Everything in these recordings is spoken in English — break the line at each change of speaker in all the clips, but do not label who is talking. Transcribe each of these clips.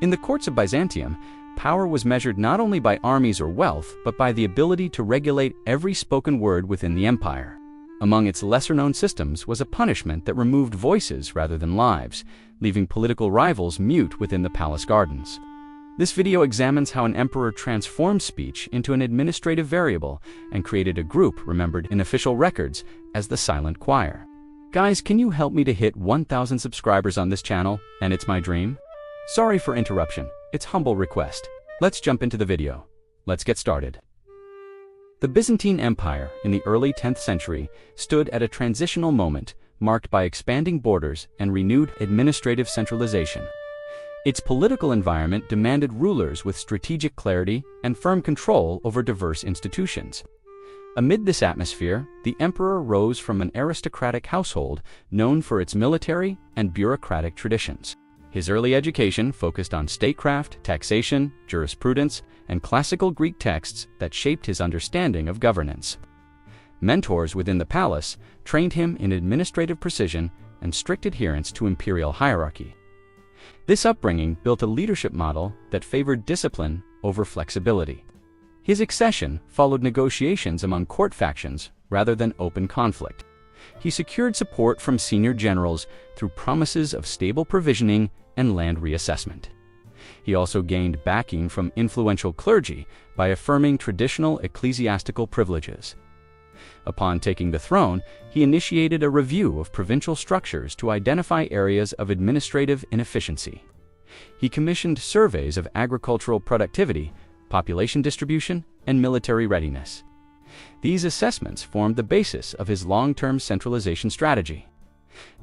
In the courts of Byzantium, power was measured not only by armies or wealth, but by the ability to regulate every spoken word within the empire. Among its lesser-known systems was a punishment that removed voices rather than lives, leaving political rivals mute within the palace gardens. This video examines how an emperor transformed speech into an administrative variable and created a group remembered in official records as the Silent Choir. Guys, can you help me to hit 1,000 subscribers on this channel? And it's my dream. Sorry for interruption, it's humble request. Let's jump into the video. Let's get started. The Byzantine Empire in the early 10th century stood at a transitional moment marked by expanding borders and renewed administrative centralization. Its political environment demanded rulers with strategic clarity and firm control over diverse institutions. Amid this atmosphere, the emperor rose from an aristocratic household known for its military and bureaucratic traditions. His early education focused on statecraft, taxation, jurisprudence, and classical Greek texts that shaped his understanding of governance. Mentors within the palace trained him in administrative precision and strict adherence to imperial hierarchy. This upbringing built a leadership model that favored discipline over flexibility. His accession followed negotiations among court factions rather than open conflict. He secured support from senior generals through promises of stable provisioning and land reassessment. He also gained backing from influential clergy by affirming traditional ecclesiastical privileges. Upon taking the throne, he initiated a review of provincial structures to identify areas of administrative inefficiency. He commissioned surveys of agricultural productivity, population distribution, and military readiness. These assessments formed the basis of his long-term centralization strategy.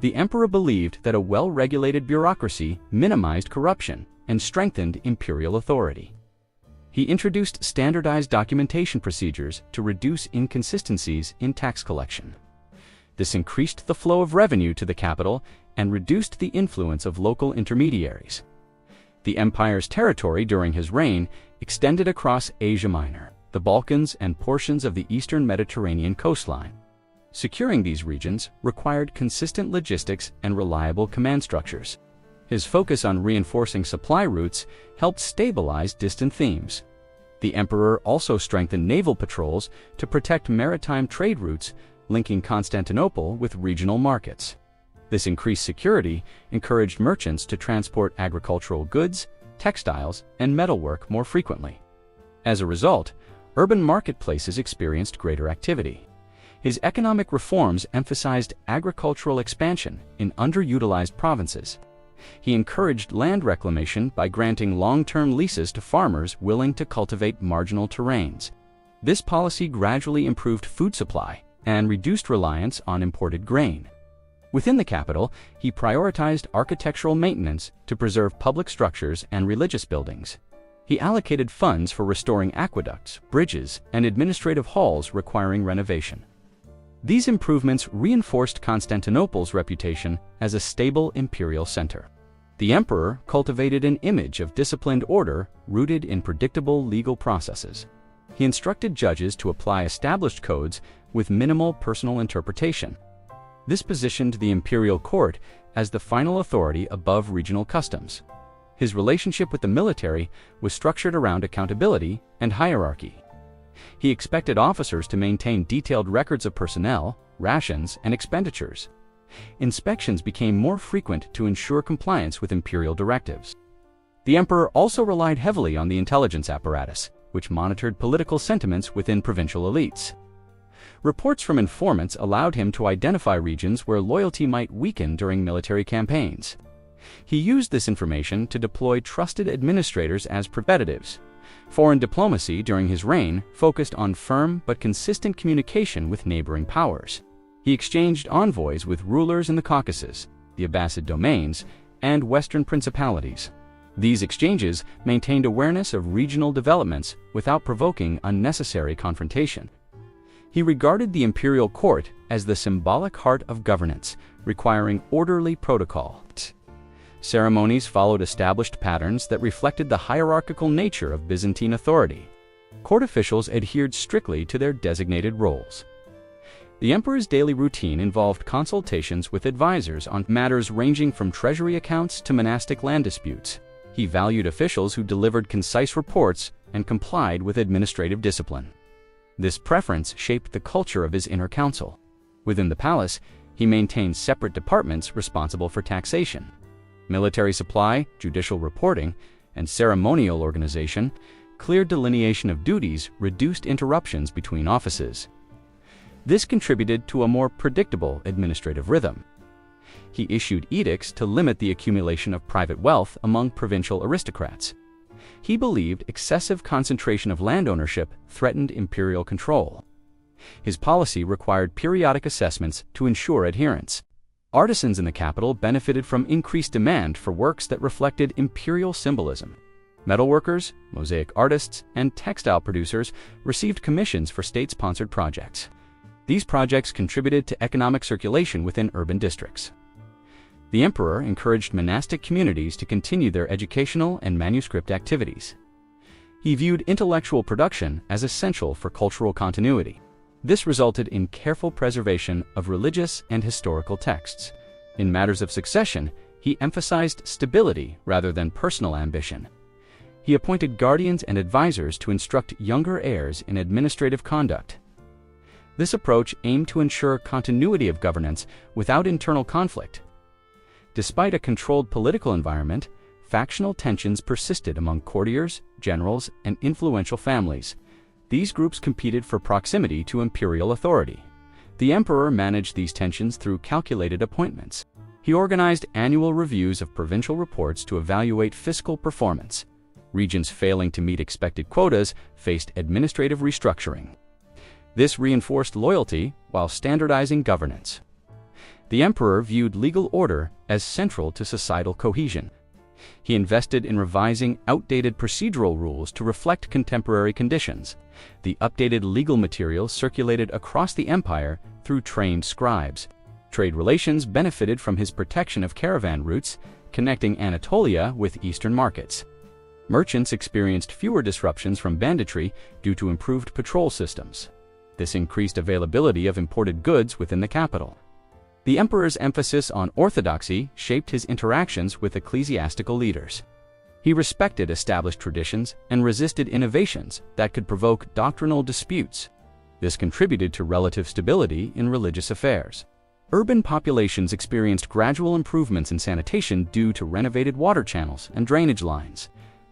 The emperor believed that a well-regulated bureaucracy minimized corruption and strengthened imperial authority. He introduced standardized documentation procedures to reduce inconsistencies in tax collection. This increased the flow of revenue to the capital and reduced the influence of local intermediaries. The empire's territory during his reign extended across Asia Minor, the Balkans, and portions of the eastern Mediterranean coastline. Securing these regions required consistent logistics and reliable command structures. His focus on reinforcing supply routes helped stabilize distant themes. The emperor also strengthened naval patrols to protect maritime trade routes linking Constantinople with regional markets. This increased security encouraged merchants to transport agricultural goods, textiles, and metalwork more frequently. As a result, urban marketplaces experienced greater activity. His economic reforms emphasized agricultural expansion in underutilized provinces. He encouraged land reclamation by granting long-term leases to farmers willing to cultivate marginal terrains. This policy gradually improved food supply and reduced reliance on imported grain. Within the capital, he prioritized architectural maintenance to preserve public structures and religious buildings. He allocated funds for restoring aqueducts, bridges, and administrative halls requiring renovation. These improvements reinforced Constantinople's reputation as a stable imperial center. The emperor cultivated an image of disciplined order rooted in predictable legal processes. He instructed judges to apply established codes with minimal personal interpretation. This positioned the imperial court as the final authority above regional customs. His relationship with the military was structured around accountability and hierarchy. He expected officers to maintain detailed records of personnel, rations, and expenditures. Inspections became more frequent to ensure compliance with imperial directives. The emperor also relied heavily on the intelligence apparatus, which monitored political sentiments within provincial elites. Reports from informants allowed him to identify regions where loyalty might weaken during military campaigns. He used this information to deploy trusted administrators as preventives. Foreign diplomacy during his reign focused on firm but consistent communication with neighboring powers. He exchanged envoys with rulers in the Caucasus, the Abbasid domains, and Western principalities. These exchanges maintained awareness of regional developments without provoking unnecessary confrontation. He regarded the imperial court as the symbolic heart of governance, requiring orderly protocol. Ceremonies followed established patterns that reflected the hierarchical nature of Byzantine authority. Court officials adhered strictly to their designated roles. The emperor's daily routine involved consultations with advisors on matters ranging from treasury accounts to monastic land disputes. He valued officials who delivered concise reports and complied with administrative discipline. This preference shaped the culture of his inner council. Within the palace, he maintained separate departments responsible for taxation, military supply, judicial reporting, and ceremonial organization. Clear delineation of duties reduced interruptions between offices. This contributed to a more predictable administrative rhythm. He issued edicts to limit the accumulation of private wealth among provincial aristocrats. He believed excessive concentration of land ownership threatened imperial control. His policy required periodic assessments to ensure adherence. Artisans in the capital benefited from increased demand for works that reflected imperial symbolism. Metalworkers, mosaic artists, and textile producers received commissions for state-sponsored projects. These projects contributed to economic circulation within urban districts. The emperor encouraged monastic communities to continue their educational and manuscript activities. He viewed intellectual production as essential for cultural continuity. This resulted in careful preservation of religious and historical texts. In matters of succession, he emphasized stability rather than personal ambition. He appointed guardians and advisors to instruct younger heirs in administrative conduct. This approach aimed to ensure continuity of governance without internal conflict. Despite a controlled political environment, factional tensions persisted among courtiers, generals, and influential families. These groups competed for proximity to imperial authority. The emperor managed these tensions through calculated appointments. He organized annual reviews of provincial reports to evaluate fiscal performance. Regions failing to meet expected quotas faced administrative restructuring. This reinforced loyalty while standardizing governance. The emperor viewed legal order as central to societal cohesion. He invested in revising outdated procedural rules to reflect contemporary conditions. The updated legal material circulated across the empire through trained scribes. Trade relations benefited from his protection of caravan routes, connecting Anatolia with eastern markets. Merchants experienced fewer disruptions from banditry due to improved patrol systems. This increased availability of imported goods within the capital. The emperor's emphasis on orthodoxy shaped his interactions with ecclesiastical leaders. He respected established traditions and resisted innovations that could provoke doctrinal disputes. This contributed to relative stability in religious affairs. Urban populations experienced gradual improvements in sanitation due to renovated water channels and drainage lines.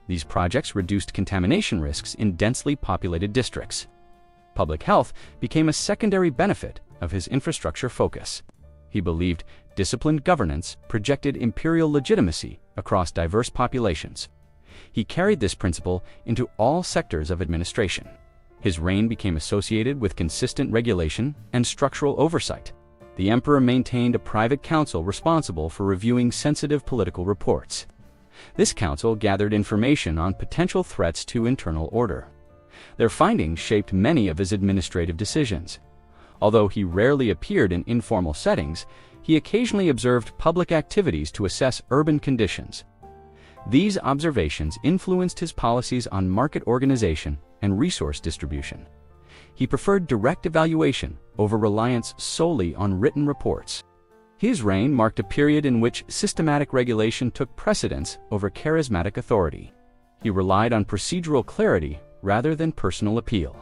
These projects reduced contamination risks in densely populated districts. Public health became a secondary benefit of his infrastructure focus. He believed disciplined governance projected imperial legitimacy across diverse populations. He carried this principle into all sectors of administration. His reign became associated with consistent regulation and structural oversight. The emperor maintained a private council responsible for reviewing sensitive political reports. This council gathered information on potential threats to internal order. Their findings shaped many of his administrative decisions. Although he rarely appeared in informal settings, he occasionally observed public activities to assess urban conditions. These observations influenced his policies on market organization and resource distribution. He preferred direct evaluation over reliance solely on written reports. His reign marked a period in which systematic regulation took precedence over charismatic authority. He relied on procedural clarity rather than personal appeal.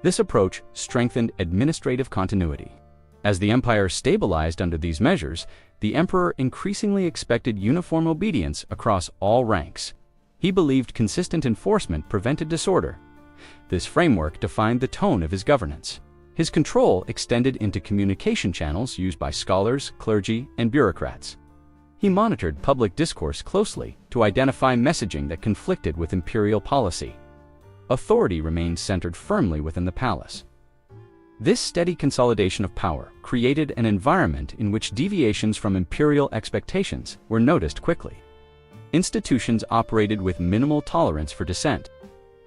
This approach strengthened administrative continuity. As the empire stabilized under these measures, the emperor increasingly expected uniform obedience across all ranks. He believed consistent enforcement prevented disorder. This framework defined the tone of his governance. His control extended into communication channels used by scholars, clergy, and bureaucrats. He monitored public discourse closely to identify messaging that conflicted with imperial policy. Authority remained centered firmly within the palace. This steady consolidation of power created an environment in which deviations from imperial expectations were noticed quickly. Institutions operated with minimal tolerance for dissent.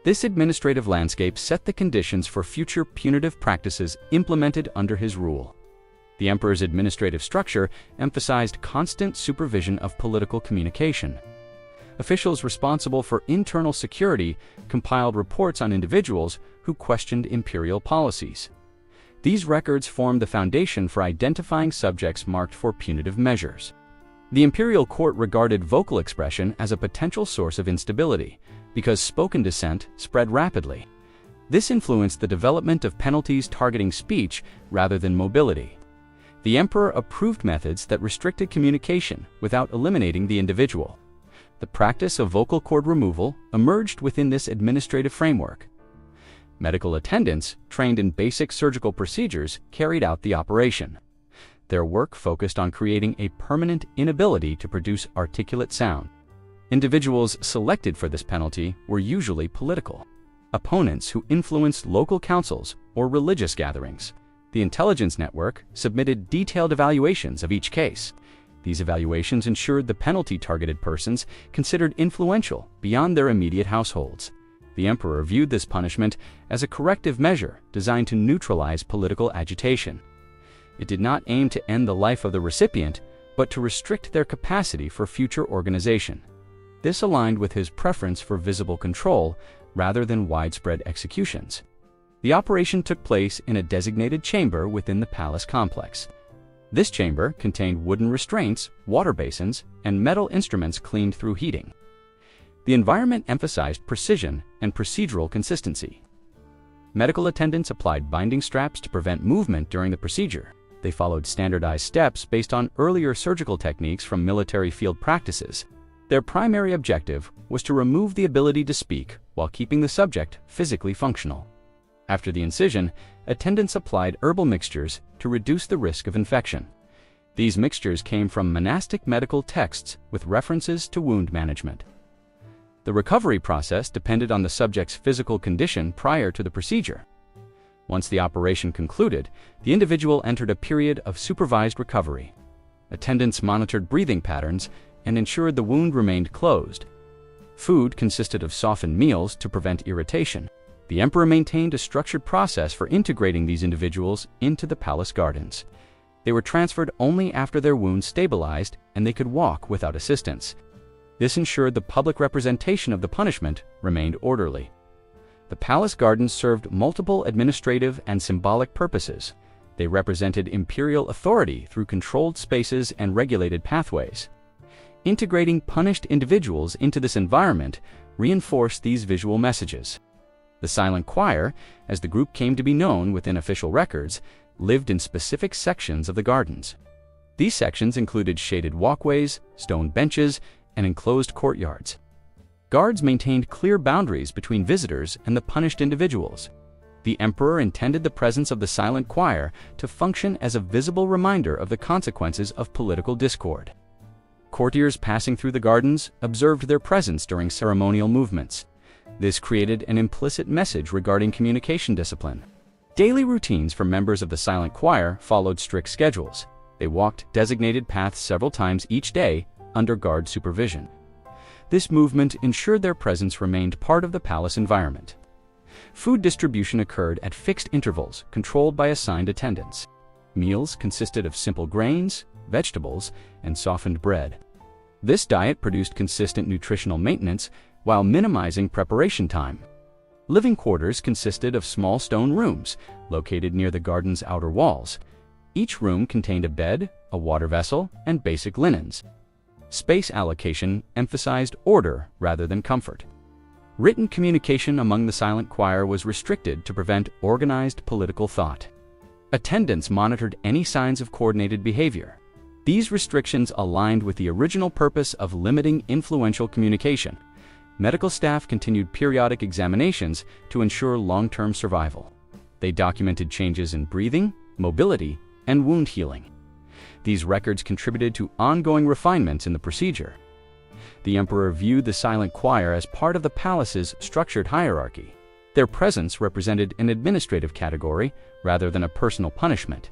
This administrative landscape set the conditions for future punitive practices implemented under his rule. The emperor's administrative structure emphasized constant supervision of political communication. Officials responsible for internal security compiled reports on individuals who questioned imperial policies. These records formed the foundation for identifying subjects marked for punitive measures. The imperial court regarded vocal expression as a potential source of instability because spoken dissent spread rapidly. This influenced the development of penalties targeting speech rather than mobility. The emperor approved methods that restricted communication without eliminating the individual. The practice of vocal cord removal emerged within this administrative framework. Medical attendants, trained in basic surgical procedures, carried out the operation. Their work focused on creating a permanent inability to produce articulate sound. Individuals selected for this penalty were usually political opponents who influenced local councils or religious gatherings. The intelligence network submitted detailed evaluations of each case. These evaluations ensured the penalty-targeted persons considered influential beyond their immediate households. The emperor viewed this punishment as a corrective measure designed to neutralize political agitation. It did not aim to end the life of the recipient, but to restrict their capacity for future organization. This aligned with his preference for visible control rather than widespread executions. The operation took place in a designated chamber within the palace complex. This chamber contained wooden restraints, water basins, and metal instruments cleaned through heating. The environment emphasized precision and procedural consistency. Medical attendants applied binding straps to prevent movement during the procedure. They followed standardized steps based on earlier surgical techniques from military field practices. Their primary objective was to remove the ability to speak while keeping the subject physically functional. After the incision, attendants applied herbal mixtures to reduce the risk of infection. These mixtures came from monastic medical texts with references to wound management. The recovery process depended on the subject's physical condition prior to the procedure. Once the operation concluded, the individual entered a period of supervised recovery. Attendants monitored breathing patterns and ensured the wound remained closed. Food consisted of softened meals to prevent irritation. The emperor maintained a structured process for integrating these individuals into the palace gardens. They were transferred only after their wounds stabilized and they could walk without assistance. This ensured the public representation of the punishment remained orderly. The palace gardens served multiple administrative and symbolic purposes. They represented imperial authority through controlled spaces and regulated pathways. Integrating punished individuals into this environment reinforced these visual messages. The silent choir, as the group came to be known within official records, lived in specific sections of the gardens. These sections included shaded walkways, stone benches, and enclosed courtyards. Guards maintained clear boundaries between visitors and the punished individuals. The emperor intended the presence of the silent choir to function as a visible reminder of the consequences of political discord. Courtiers passing through the gardens observed their presence during ceremonial movements. This created an implicit message regarding communication discipline. Daily routines for members of the silent choir followed strict schedules. They walked designated paths several times each day under guard supervision. This movement ensured their presence remained part of the palace environment. Food distribution occurred at fixed intervals, controlled by assigned attendants. Meals consisted of simple grains, vegetables, and softened bread. This diet produced consistent nutritional maintenance while minimizing preparation time. Living quarters consisted of small stone rooms located near the garden's outer walls. Each room contained a bed, a water vessel, and basic linens. Space allocation emphasized order rather than comfort. Written communication among the silent choir was restricted to prevent organized political thought. Attendants monitored any signs of coordinated behavior. These restrictions aligned with the original purpose of limiting influential communication. Medical staff continued periodic examinations to ensure long-term survival. They documented changes in breathing, mobility, and wound healing. These records contributed to ongoing refinements in the procedure. The emperor viewed the silent choir as part of the palace's structured hierarchy. Their presence represented an administrative category rather than a personal punishment.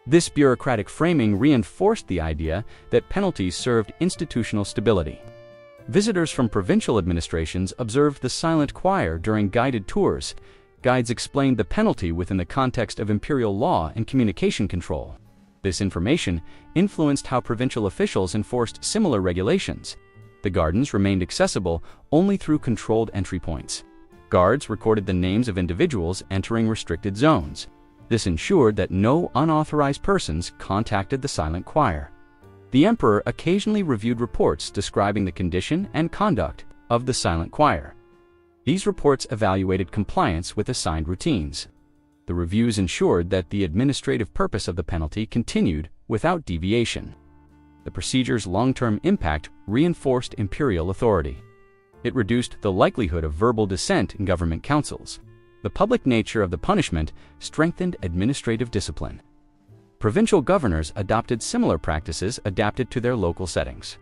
This bureaucratic framing reinforced the idea that penalties served institutional stability. Visitors from provincial administrations observed the silent choir during guided tours. Guides explained the penalty within the context of imperial law and communication control. This information influenced how provincial officials enforced similar regulations. The gardens remained accessible only through controlled entry points. Guards recorded the names of individuals entering restricted zones. This ensured that no unauthorized persons contacted the silent choir. The emperor occasionally reviewed reports describing the condition and conduct of the silent choir. These reports evaluated compliance with assigned routines. The reviews ensured that the administrative purpose of the penalty continued without deviation. The procedure's long-term impact reinforced imperial authority. It reduced the likelihood of verbal dissent in government councils. The public nature of the punishment strengthened administrative discipline. Provincial governors adopted similar practices adapted to their local settings.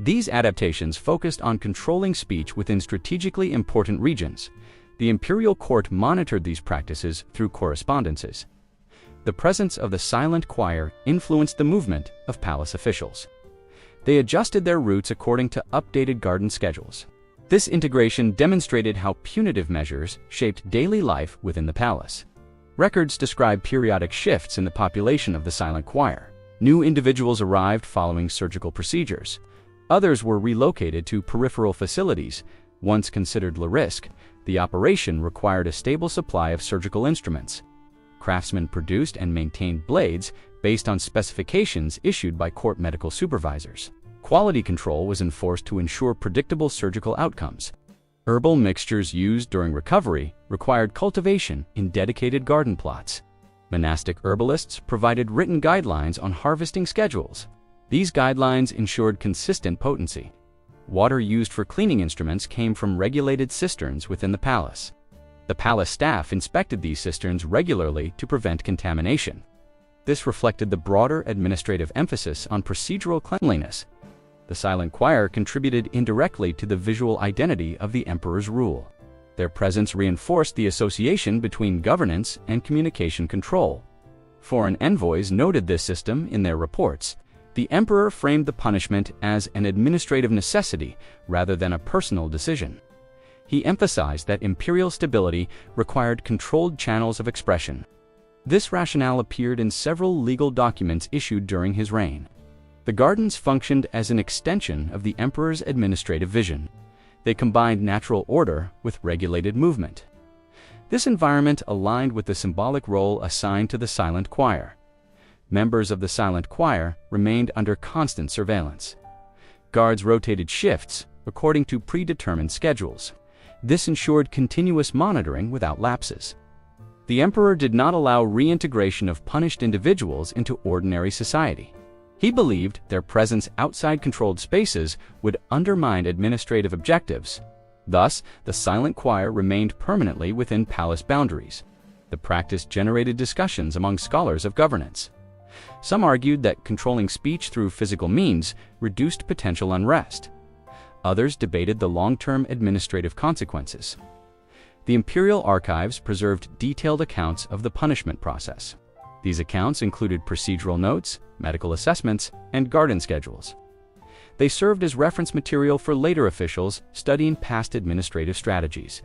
These adaptations focused on controlling speech within strategically important regions. The imperial court monitored these practices through correspondences. The presence of the silent choir influenced the movement of palace officials. They adjusted their routes according to updated garden schedules. This integration demonstrated how punitive measures shaped daily life within the palace. Records describe periodic shifts in the population of the silent choir. New individuals arrived following surgical procedures. Others were relocated to peripheral facilities. Once considered low risk, the operation required a stable supply of surgical instruments. Craftsmen produced and maintained blades based on specifications issued by court medical supervisors. Quality control was enforced to ensure predictable surgical outcomes. Herbal mixtures used during recovery required cultivation in dedicated garden plots. Monastic herbalists provided written guidelines on harvesting schedules. These guidelines ensured consistent potency. Water used for cleaning instruments came from regulated cisterns within the palace. The palace staff inspected these cisterns regularly to prevent contamination. This reflected the broader administrative emphasis on procedural cleanliness. The silent choir contributed indirectly to the visual identity of the emperor's rule. Their presence reinforced the association between governance and communication control. Foreign envoys noted this system in their reports. The emperor framed the punishment as an administrative necessity rather than a personal decision. He emphasized that imperial stability required controlled channels of expression. This rationale appeared in several legal documents issued during his reign. The gardens functioned as an extension of the emperor's administrative vision. They combined natural order with regulated movement. This environment aligned with the symbolic role assigned to the silent choir. Members of the silent choir remained under constant surveillance. Guards rotated shifts according to predetermined schedules. This ensured continuous monitoring without lapses. The emperor did not allow reintegration of punished individuals into ordinary society. He believed their presence outside controlled spaces would undermine administrative objectives. Thus, the silent choir remained permanently within palace boundaries. The practice generated discussions among scholars of governance. Some argued that controlling speech through physical means reduced potential unrest. Others debated the long-term administrative consequences. The imperial archives preserved detailed accounts of the punishment process. These accounts included procedural notes, medical assessments, and garden schedules. They served as reference material for later officials studying past administrative strategies.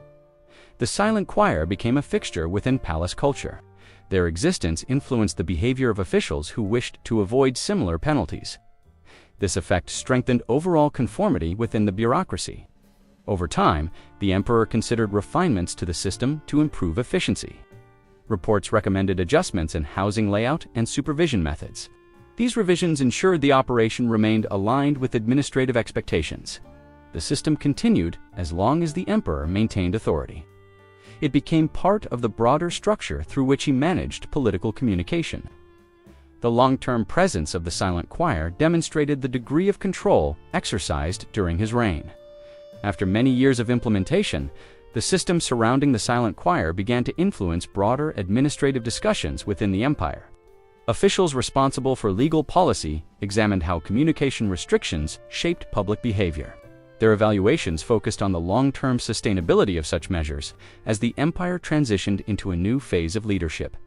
The silent choir became a fixture within palace culture. Their existence influenced the behavior of officials who wished to avoid similar penalties. This effect strengthened overall conformity within the bureaucracy. Over time, the emperor considered refinements to the system to improve efficiency. Reports recommended adjustments in housing layout and supervision methods. These revisions ensured the operation remained aligned with administrative expectations. The system continued as long as the emperor maintained authority. It became part of the broader structure through which he managed political communication. The long-term presence of the silent choir demonstrated the degree of control exercised during his reign. After many years of implementation, the system surrounding the silent choir began to influence broader administrative discussions within the empire. Officials responsible for legal policy examined how communication restrictions shaped public behavior. Their evaluations focused on the long-term sustainability of such measures as the empire transitioned into a new phase of leadership.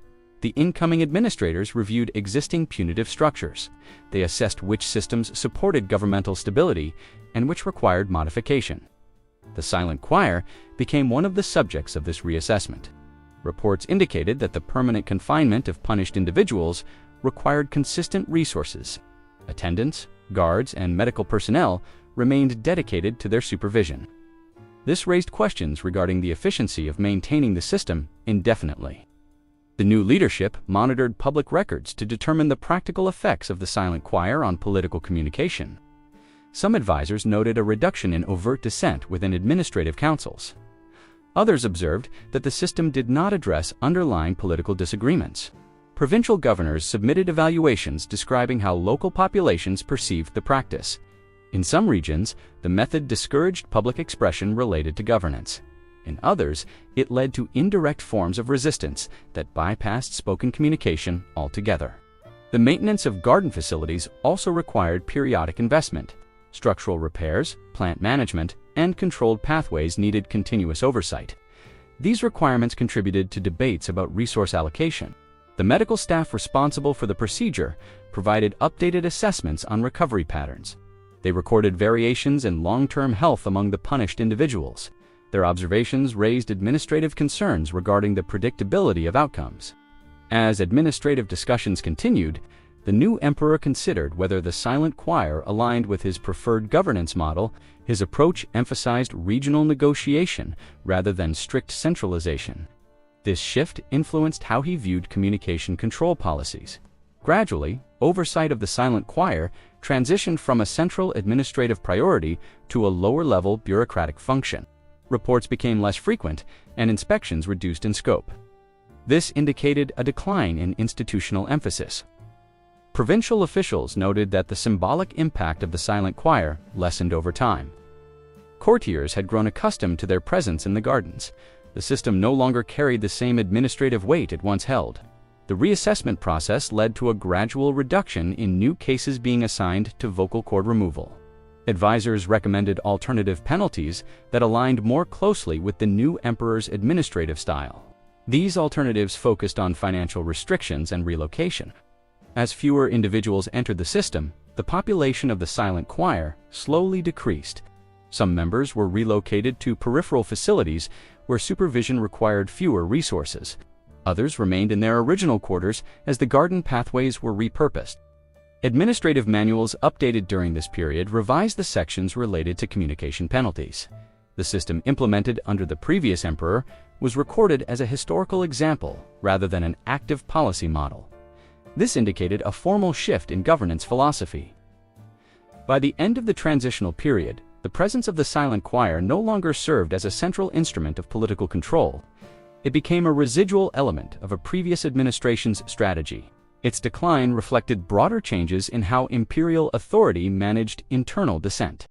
The incoming administrators reviewed existing punitive structures. They assessed which systems supported governmental stability and which required modification. The silent choir became one of the subjects of this reassessment. Reports indicated that the permanent confinement of punished individuals required consistent resources. Attendants, guards, and medical personnel remained dedicated to their supervision. This raised questions regarding the efficiency of maintaining the system indefinitely. The new leadership monitored public records to determine the practical effects of the silent choir on political communication. Some advisors noted a reduction in overt dissent within administrative councils. Others observed that the system did not address underlying political disagreements. Provincial governors submitted evaluations describing how local populations perceived the practice. In some regions, the method discouraged public expression related to governance. In others, it led to indirect forms of resistance that bypassed spoken communication altogether. The maintenance of garden facilities also required periodic investment. Structural repairs, plant management, and controlled pathways needed continuous oversight. These requirements contributed to debates about resource allocation. The medical staff responsible for the procedure provided updated assessments on recovery patterns. They recorded variations in long-term health among the punished individuals. Their observations raised administrative concerns regarding the predictability of outcomes. As administrative discussions continued, the new emperor considered whether the silent choir aligned with his preferred governance model. His approach emphasized regional negotiation rather than strict centralization. This shift influenced how he viewed communication control policies. Gradually, oversight of the silent choir transitioned from a central administrative priority to a lower-level bureaucratic function. Reports became less frequent, and inspections reduced in scope. This indicated a decline in institutional emphasis. Provincial officials noted that the symbolic impact of the silent choir lessened over time. Courtiers had grown accustomed to their presence in the gardens. The system no longer carried the same administrative weight it once held. The reassessment process led to a gradual reduction in new cases being assigned to vocal cord removal. Advisors recommended alternative penalties that aligned more closely with the new emperor's administrative style. These alternatives focused on financial restrictions and relocation. As fewer individuals entered the system, the population of the silent choir slowly decreased. Some members were relocated to peripheral facilities where supervision required fewer resources. Others remained in their original quarters as the garden pathways were repurposed. Administrative manuals updated during this period revised the sections related to communication penalties. The system implemented under the previous emperor was recorded as a historical example rather than an active policy model. This indicated a formal shift in governance philosophy. By the end of the transitional period, the presence of the silent choir no longer served as a central instrument of political control. It became a residual element of a previous administration's strategy. Its decline reflected broader changes in how imperial authority managed internal dissent.